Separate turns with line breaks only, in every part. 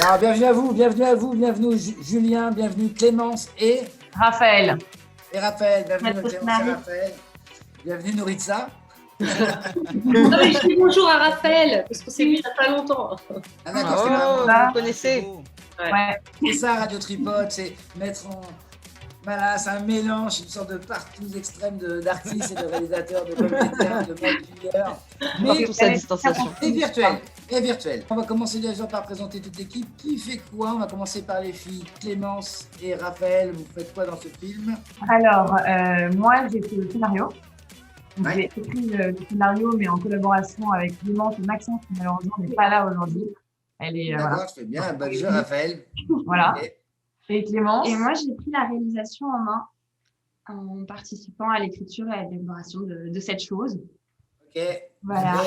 Alors, bienvenue à vous, bienvenue Julien, bienvenue Clémence et
Raphaël.
Raphaël, bienvenue Clémence et Raphaël. Bienvenue Nouritza.
Non, mais je dis bonjour à Raphaël, parce que c'est lui il n'y a pas longtemps.
Ah d'accord,
vous connaissez.
Ouais.
c'est ça Radio Tripod, c'est mettre en... Voilà, c'est un mélange, une sorte de partous extrême d'artistes et de réalisateurs, de comédiens, de maquilleurs.
Mais tout ça à distanciation.
Et virtuel. On va commencer déjà par présenter toute l'équipe. Qui fait quoi? On va commencer par les filles. Clémence et Raphaël, vous faites quoi dans ce film?
Alors, moi, j'ai fait le scénario.
Ouais.
J'ai écrit le scénario, mais en collaboration avec Clémence et Maxence, qui malheureusement n'est pas là aujourd'hui. Elle est
D'accord, je fais bien. Bonne jeu, Raphaël.
Voilà.
Et
Et Clémence.
Et moi, j'ai pris la réalisation en main en participant à l'écriture et à l'élaboration de cette chose.
ok.
Voilà.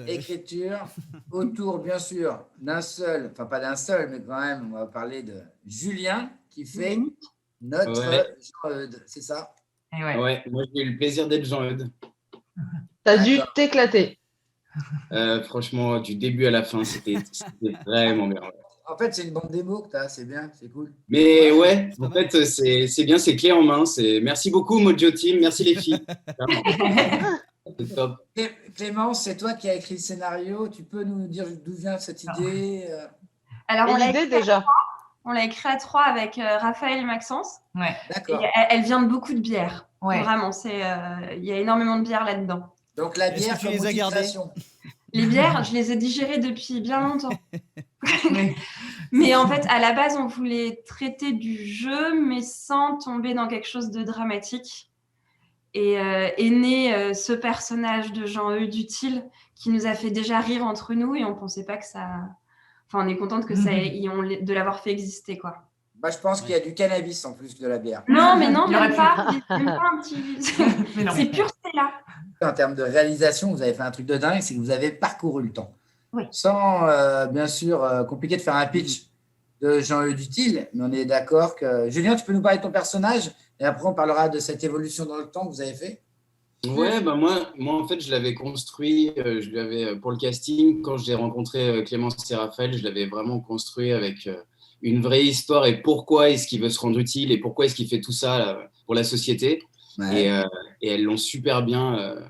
Écriture autour, bien sûr, d'un seul, enfin pas d'un seul, mais quand même, on va parler de Julien qui fait notre Jean-Eudes, c'est ça?
Et ouais.
Ouais, moi j'ai eu le plaisir d'être Jean-Eudes.
T'as dû
D'accord.
t'éclater.
Franchement, du début à la fin, c'était vraiment bien.
En fait, c'est une bande démo que tu as, c'est bien, c'est cool.
Mais ouais, en fait, c'est bien, c'est clé en main. Merci beaucoup, Mojo Team. Merci les filles. C'est top.
Clémence, c'est toi qui as écrit le scénario. Tu peux nous dire d'où vient cette idée?
Alors,
Et
on l'a
l'idée
écrit,
déjà.
à 3 avec Raphaël et Maxence.
Ouais.
Et
D'accord.
elle vient de beaucoup de bière.
Ouais.
Vraiment, il y a énormément de bière là-dedans.
Donc la
Est-ce
bière
que tu
comme
les as
outil de
gardées
création.
Les bières, je les ai digérées depuis bien longtemps.
Ouais.
Mais en fait, à la base, on voulait traiter du jeu, mais sans tomber dans quelque chose de dramatique. Et est né ce personnage de Jean-Eudes utile qui nous a fait déjà rire entre nous et on pensait pas que ça... Enfin, on est contente que de l'avoir fait exister, quoi.
Bah, je pense qu'il y a du cannabis en plus que de la bière.
Non, mais non,
Il aurait
même pas. Même pas un petit...
Mais non.
C'est pur Stella.
En termes de réalisation, vous avez fait un truc de dingue, c'est que vous avez parcouru le temps.
Oui.
Sans, bien sûr, compliqué de faire un pitch de Jean-Eudes utile, mais on est d'accord que... Julien, tu peux nous parler de ton personnage et après on parlera de cette évolution dans le temps que vous avez fait.
Ouais, bah moi en fait, je l'avais construit, je l'avais pour le casting, quand j'ai rencontré Clémence et Raphaël, je l'avais vraiment construit avec une vraie histoire et pourquoi est-ce qu'il veut se rendre utile et pourquoi est-ce qu'il fait tout ça pour la société.
Ouais.
Et elles l'ont super bien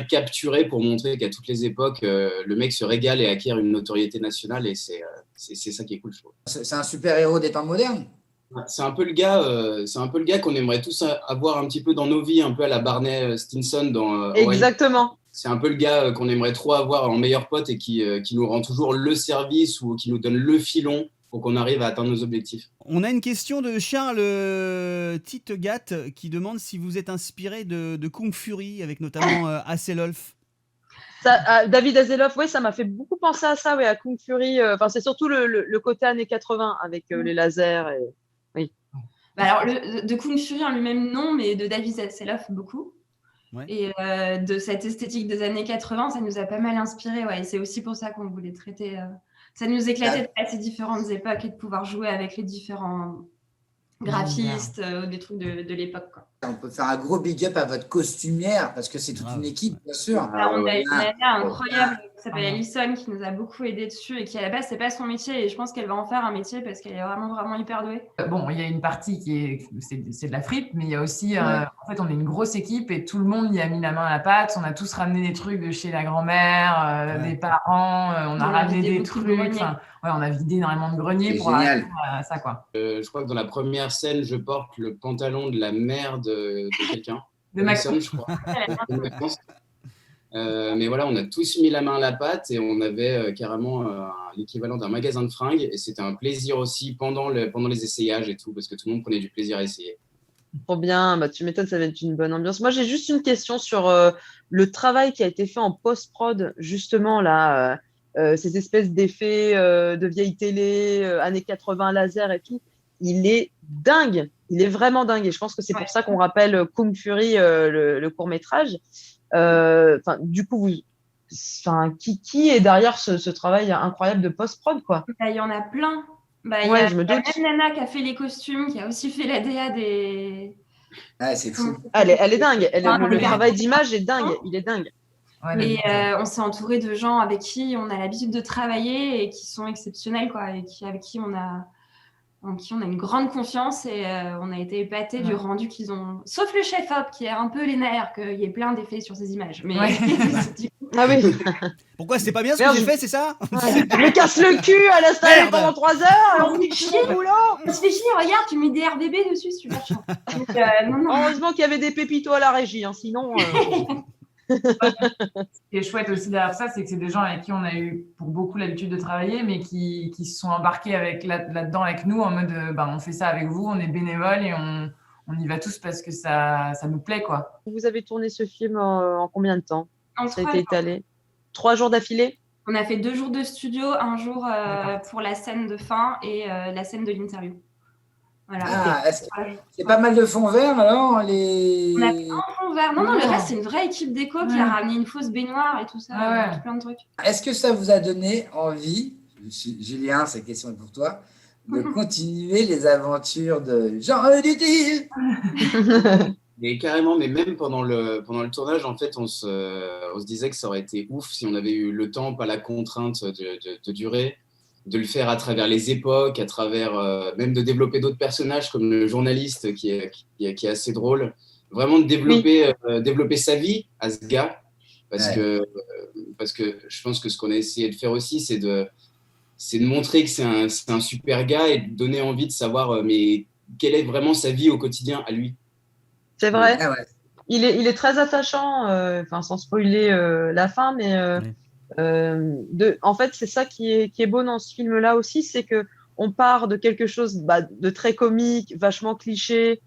capturé pour montrer qu'à toutes les époques, le mec se régale et acquiert une notoriété nationale et c'est ça qui est cool, je trouve.
C'est un super-héros des temps modernes.
C'est un peu le gars qu'on aimerait tous avoir un petit peu dans nos vies, un peu à la Barney Stinson dans
Exactement.
c'est un peu le gars qu'on aimerait trop avoir en meilleur pote et qui nous rend toujours le service ou qui nous donne le filon pour qu'on arrive à atteindre nos objectifs.
On a une question de Charles Titegat qui demande si vous êtes inspiré de Kung Fury avec notamment Hasselhoff.
David Hasselhoff, oui, ça m'a fait beaucoup penser à ça, à Kung Fury. Enfin, c'est surtout le côté années 80 avec les lasers.
Bah alors, de Kung Fury en lui-même, non, mais de David Hasselhoff, beaucoup.
Ouais.
Et de cette esthétique des années 80, ça nous a pas mal inspiré. Ouais. Et c'est aussi pour ça qu'on voulait traiter... Ça nous éclatait de passer différentes époques et de pouvoir jouer avec les différents graphistes, des trucs de l'époque, quoi.
On peut faire un gros big up à votre costumière parce que c'est toute une équipe, bien sûr.
Alors, on a une
Ah,
nana incroyable qui s'appelle Alison qui nous a beaucoup aidé dessus et qui à la base c'est pas son métier et je pense qu'elle va en faire un métier parce qu'elle est vraiment hyper douée.
Bon, il y a une partie c'est de la fripe, mais il y a aussi, en fait, on est une grosse équipe et tout le monde y a mis la main à la pâte. On a tous ramené des trucs de chez la grand-mère, des parents, on a ramené des trucs. On a vidé énormément de greniers
C'est
pour
génial.
arriver à ça, quoi.
Je crois que dans la première scène, je porte le pantalon de la mère de quelqu'un.
De Maxence.
Alison, je crois. De Maxence. Mais voilà, on a tous mis la main à la pâte et on avait carrément l'équivalent d'un magasin de fringues et c'était un plaisir aussi pendant les essayages et tout parce que tout le monde prenait du plaisir à essayer.
Trop bien, tu m'étonnes, ça va être une bonne ambiance. Moi, j'ai juste une question sur le travail qui a été fait en post-prod, justement, là, ces espèces d'effets de vieilles télé, années 80, laser et tout. Il est dingue, il est vraiment dingue. Et je pense que c'est pour ça qu'on rappelle Kung Fury, le court-métrage. Du coup, qui est derrière ce travail incroyable de post-prod, quoi?
Il y en a plein. Il y a
je me doute.
la même nana qui a fait les costumes, qui a aussi fait la DA des...
Ah, c'est fou.
Elle est dingue. Le travail d'image est dingue. Il est dingue.
Ouais,
Et on s'est entouré de gens avec qui on a l'habitude de travailler et qui sont exceptionnels, quoi, et avec qui on a une grande confiance et on a été épatés du rendu qu'ils ont. Sauf le chef-op qui est un peu les nerfs, qu'il y ait plein d'effets sur ces images. Mais
Ah oui.
Pourquoi c'est pas bien ce que
Merde.
j'ai fait, c'est ça?
Je me casse le cul à l'installer
Merde.
pendant 3 heures, alors
On
on
fait
dit
chier.
mon boulot.
on se fait chier, regarde, tu mets des RBB dessus, c'est super chiant. Donc, non.
Heureusement qu'il y avait des pépitos à la régie, hein, sinon.
Ce qui est chouette aussi derrière ça, c'est que c'est des gens avec qui on a eu pour beaucoup l'habitude de travailler, mais qui se sont embarqués là-dedans avec nous en mode on fait ça avec vous, on est bénévoles et on y va tous parce que ça nous plaît, quoi.
Vous avez tourné ce film en combien de temps?
En
Ça a
3
été
jours.
étalé 3 jours d'affilée?
On a fait 2 jours de studio, un jour pour la scène de fin et la scène de l'interview. Voilà.
Ah, est-ce que c'est pas mal de fonds verts alors
On a fait un fond vert. Non, le reste, c'est une vraie équipe déco qui a ramené une fausse baignoire et tout ça,
Ouais.
plein de trucs.
Est-ce que ça vous a donné envie, Julien, cette question est pour toi, de continuer les aventures de Jean-Eudes Dutil?
Mais carrément, mais même pendant le tournage, en fait, on se disait que ça aurait été ouf si on avait eu le temps, pas la contrainte de durée, de le faire à travers les époques, à travers même de développer d'autres personnages comme le journaliste qui est assez drôle. Vraiment de développer sa vie à ce gars, parce que je pense que ce qu'on a essayé de faire aussi, c'est de montrer que c'est un super gars et de donner envie de savoir mais quelle est vraiment sa vie au quotidien à lui.
C'est vrai.
Ah ouais.
Il est très attachant, sans spoiler la fin, mais en fait, c'est ça qui est beau dans ce film-là aussi, c'est que on part de quelque chose de très comique, vachement cliché,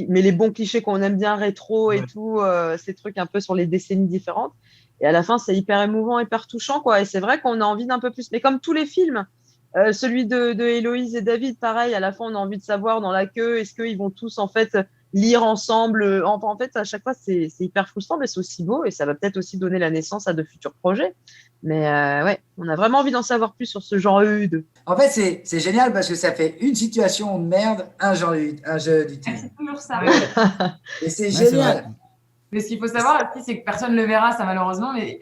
mais les bons clichés qu'on aime bien, rétro et tout, ces trucs un peu sur les décennies différentes. Et à la fin, c'est hyper émouvant, hyper touchant, quoi. Et c'est vrai qu'on a envie d'un peu plus. Mais comme tous les films, celui de Héloïse et David, pareil, à la fin, on a envie de savoir dans la queue, est-ce qu'ils vont tous, en fait, lire ensemble. En fait, à chaque fois, c'est hyper frustrant, mais c'est aussi beau et ça va peut-être aussi donner la naissance à de futurs projets. Mais ouais, on a vraiment envie d'en savoir plus sur ce Jean-Eudes.
En fait, c'est génial parce que ça fait une situation de merde, un Jean-Eudes Dutil.
C'est toujours ça.
Et c'est
c'est
génial.
vrai.
Mais ce qu'il faut savoir aussi, c'est que personne ne le verra, ça malheureusement, mais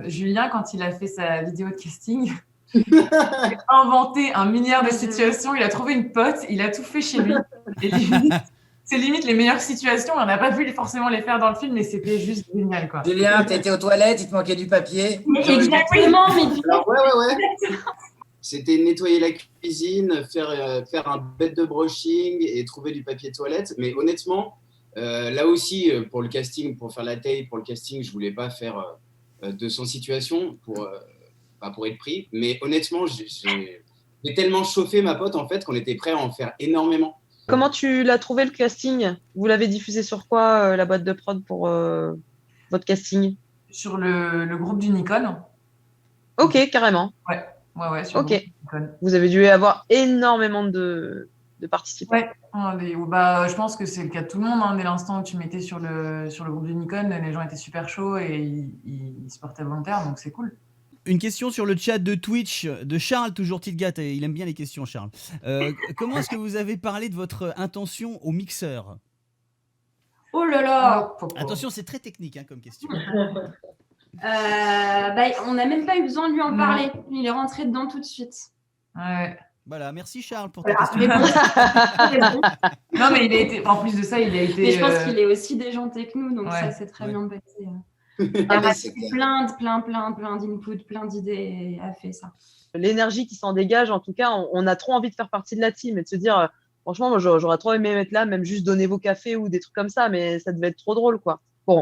Julien, quand il a fait sa vidéo de casting, il a inventé un milliard de situations, il a trouvé une pote, il a tout fait chez lui. Et c'est limite les meilleures situations, on n'a pas pu forcément les faire dans le film, mais c'était juste génial, quoi.
Julien, tu étais aux toilettes, il te manquait du papier.
Exactement, mais
Alors, ouais. C'était nettoyer la cuisine, faire un bed de brushing et trouver du papier toilette. Mais honnêtement, là aussi, pour le casting, pour faire la taille, pour le casting, je voulais pas faire 200 situations pour être pris. Mais honnêtement, j'ai tellement chauffé ma pote en fait qu'on était prêt à en faire énormément.
Comment tu l'as trouvé le casting? Vous l'avez diffusé sur quoi, la boîte de prod pour votre casting?
Sur le groupe du Nikon.
Ok, carrément.
Ouais, sur le
Ok.
groupe du Nikon.
Vous avez dû avoir énormément de participants.
Ouais, je pense que c'est le cas de tout le monde, hein. Dès l'instant où tu mettais sur le groupe du Nikon, les gens étaient super chauds et ils se portaient volontaires, donc c'est cool.
Une question sur le chat de Twitch de Charles, toujours Tilgat, et il aime bien les questions, Charles. Comment est-ce que vous avez parlé de votre intention au mixeur?
oh là là.
Attention, c'est très technique comme question.
On n'a même pas eu besoin de lui en
Non.
parler. Il est rentré dedans tout de suite.
Ouais.
Voilà, merci Charles pour ta
Voilà.
question.
Non, mais en plus de ça, il a été.
Mais je pense qu'il est aussi déjanté que nous, donc
Ouais.
ça s'est très bien passé.
Ah,
Il a
mais c'est
reçu
clair.
plein d'inputs, plein d'idées et a fait ça.
L'énergie qui s'en dégage, en tout cas, on a trop envie de faire partie de la team et de se dire, franchement, moi, j'aurais trop aimé être là, même juste donner vos cafés ou des trucs comme ça, mais ça devait être trop drôle, quoi. Bon,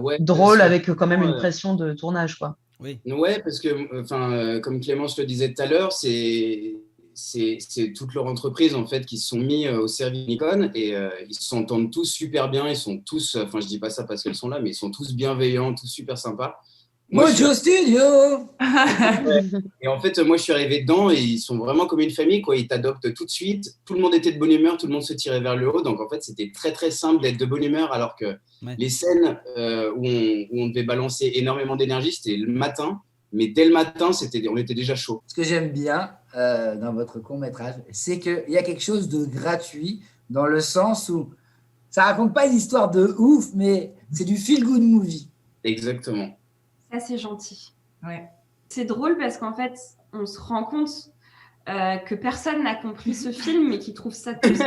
Ouais,
drôle
parce que,
avec quand même une pression de tournage, quoi.
Oui.
ouais, parce que, comme Clémence le disait tout à l'heure, c'est toute leur entreprise en fait qui se sont mis au service Nikon et ils s'entendent tous super bien. Ils sont tous, je dis pas ça parce qu'elles sont là, mais ils sont tous bienveillants, tous super sympas. Moi,
Mojo Studio.
Et en fait, moi, je suis arrivé dedans et ils sont vraiment comme une famille, quoi. Ils t'adoptent tout de suite. Tout le monde était de bonne humeur, tout le monde se tirait vers le haut. Donc, en fait, c'était très, très simple d'être de bonne humeur. Alors que les scènes où on devait balancer énormément d'énergie, c'était le matin. Mais dès le matin, on était déjà chaud.
Ce que j'aime bien dans votre court-métrage, c'est qu'il y a quelque chose de gratuit dans le sens où ça raconte pas une histoire de ouf, mais c'est du feel-good movie.
Exactement.
Ça, c'est gentil.
Ouais.
C'est drôle parce qu'en fait, on se rend compte que personne n'a compris ce film et qui trouve ça tous.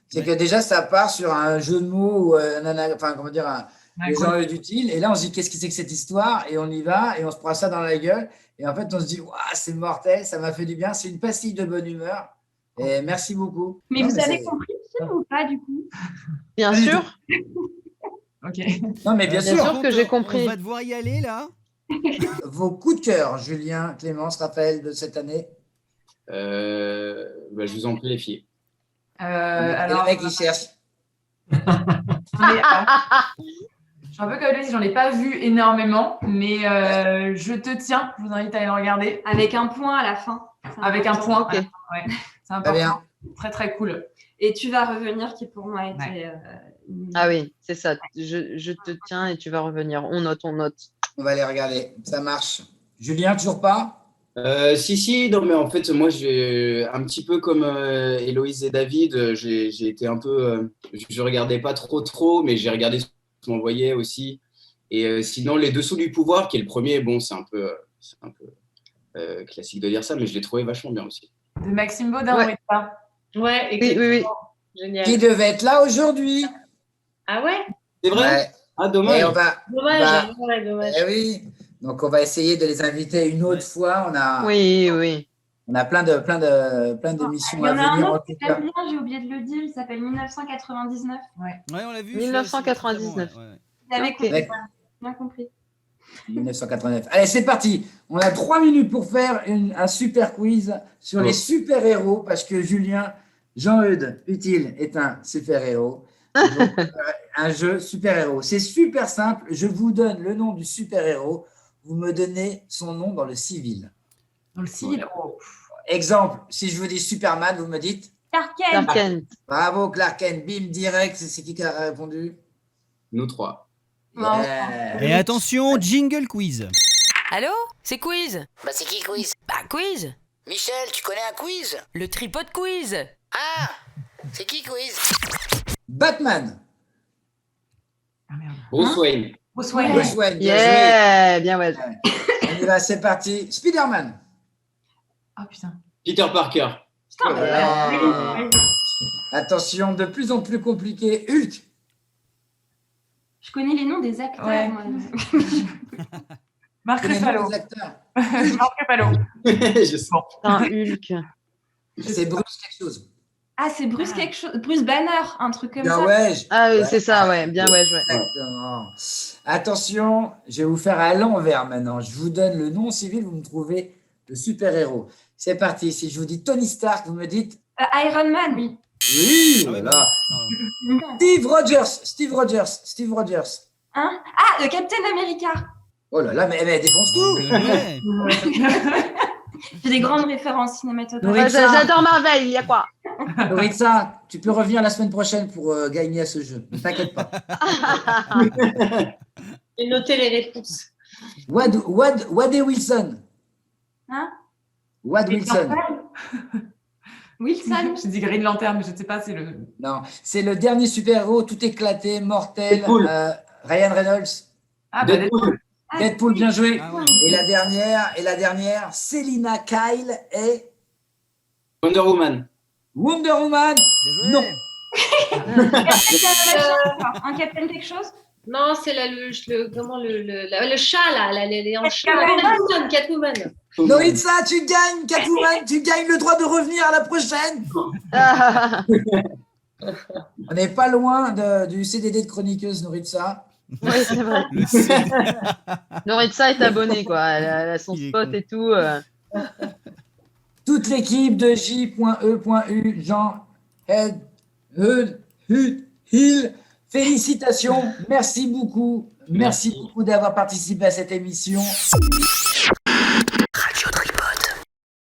C'est que déjà, ça part sur un jeu de mots, ou enfin, comment dire, les gens utiles. Et là, on se dit, qu'est-ce que c'est que cette histoire? Et on y va, et on se prend ça dans la gueule. Et en fait, on se dit, waouh, c'est mortel, ça m'a fait du bien. C'est une pastille de bonne humeur. Et merci beaucoup.
Mais
Non,
vous
mais
avez
c'est-
compris le film ou pas, du coup?
Bien
Pas du
sûr.
Ok.
Non, mais bien
Bien
sûr.
sûr que j'ai compris.
On va devoir y aller là.
Vos coups de cœur, Julien, Clémence, Raphaël, de cette année.
Je vous en prie, les filles.
Et
Alors,
le mec, il cherche.
j'en ai- je suis un peu comme Louise, j'en ai pas vu énormément, mais je te tiens. Je vous invite à aller le regarder
Avec un point à la fin. C'est
avec un
important.
point.
Ok.
Ouais. C'est
Très
important.
bien.
Très très cool.
Et tu vas revenir, qui pour moi était.
Ah oui, c'est ça. Je te tiens et tu vas revenir. On note, on note.
On va aller regarder. Ça marche. Julien, toujours pas?
Si, non, mais en fait, moi, j'ai un petit peu comme Héloïse et David, j'ai été un peu. Je regardais pas trop, mais j'ai regardé ce qu'on m'envoyait aussi. Et sinon, Les Dessous du pouvoir, qui est le premier, bon, c'est un peu classique de dire ça, mais je l'ai trouvé vachement bien aussi.
De Maxime Baudin,
Ouais.
oui, ça.
Ouais,
Oui, oui, oui.
exactement. Génial.
Qui devait être là aujourd'hui?
Ah ouais?
C'est vrai?
Ouais.
Ah, dommage.
Et on va.
Dommage,
Bah,
hein, ouais, dommage.
Eh oui. Donc, on va essayer de les inviter une autre fois.
Oui, oui.
On a plein d'émissions
Il y
à
en a un
venir. En
autre
tout
que
cas.
j'aime bien, j'ai oublié de le dire, il s'appelle 1999.
Ouais, on l'a vu.
1999.
Vous avez
Ok.
compris,
Ouais.
bien compris.
1989. Allez, c'est parti. On a 3 minutes pour faire un super quiz sur les super-héros parce que Julien, Jean-Eudes Utile est un super-héros. Donc, un jeu super-héros. C'est super simple. Je vous donne le nom du super-héros. Vous me donnez son nom dans le civil.
Dans le civil. Oh.
Exemple, si je vous dis Superman, vous me dites
Clark Kent.
Clark Kent.
bravo Clark Kent, bim, direct. C'est qui a répondu?
Nous trois.
Yeah.
Et attention, jingle quiz.
Allô? C'est quiz?
Bah c'est qui quiz?
Bah quiz!
Michel, tu connais un quiz?
Le tripode quiz!
Ah, c'est qui quiz?
Batman.
Ah merde.
Bruce Wayne.
Bruce Wayne.
Bruce Wayne, bien
Yeah, bien ouais.
joué. On y va, c'est parti. Spider-Man.
Ah putain.
Peter Parker.
Oh là là.
Vas-y.
Attention, de plus en plus compliqué. Hulk.
Je connais les noms des acteurs.
Ouais.
moi.
Marc
Connais les noms
Ruffalo.
des acteurs.
Marc Ruffalo.
Je sais.
Un Hulk.
C'est Bruce quelque chose.
Ah, c'est Bruce quelque chose. Bruce Banner, un truc comme
Bien
ça.
ouais.
Ah oui, c'est ça, ouais. Bien ouais, joué.
Exactement. Attention, je vais vous faire à l'envers maintenant. Je vous donne le nom civil, vous me trouvez le super-héros. C'est parti. Si je vous dis Tony Stark, vous me dites
Iron Man, oui.
oui.
Ah ouais,
Voilà.
non.
Steve Rogers.
Hein? Ah, le Captain America.
Oh là là, mais elle défonce tout.
Ouais.
J'ai des grandes références cinématographiques.
Oui.
Ouais, j'adore Marvel, il y a quoi?
Loritza, tu peux revenir la semaine prochaine pour gagner à ce jeu. Ne t'inquiète pas.
J'ai noté les réponses.
Wade Wilson.
Hein?
Wade Wilson.
Wilson.
J'ai dit Green Lantern, mais je ne sais pas, c'est le.
Non, c'est le dernier super-héros, tout éclaté, mortel.
Deadpool.
Ryan Reynolds.
Ah, bah,
Deadpool.
Deadpool, bien joué.
Ah ouais.
Et la dernière, Selina Kyle et
Wonder Woman.
Wonder Woman.
Bien joué.
Non.
Un Captain quelque chose?
Non, c'est là le chat là, les hanches.
Catwoman.
Catwoman.
Loritza, tu gagnes, Catwoman, tu gagnes le droit de revenir à la prochaine. On n'est pas loin du CDD de chroniqueuse, Loritza.
Oui, c'est vrai.
Le C.
Noritza est abonnée, quoi. Elle a son
Il est
spot
con.
et tout.
Toute l'équipe de J.E.U, Jean, Head, Hill, félicitations, merci beaucoup d'avoir participé à cette émission.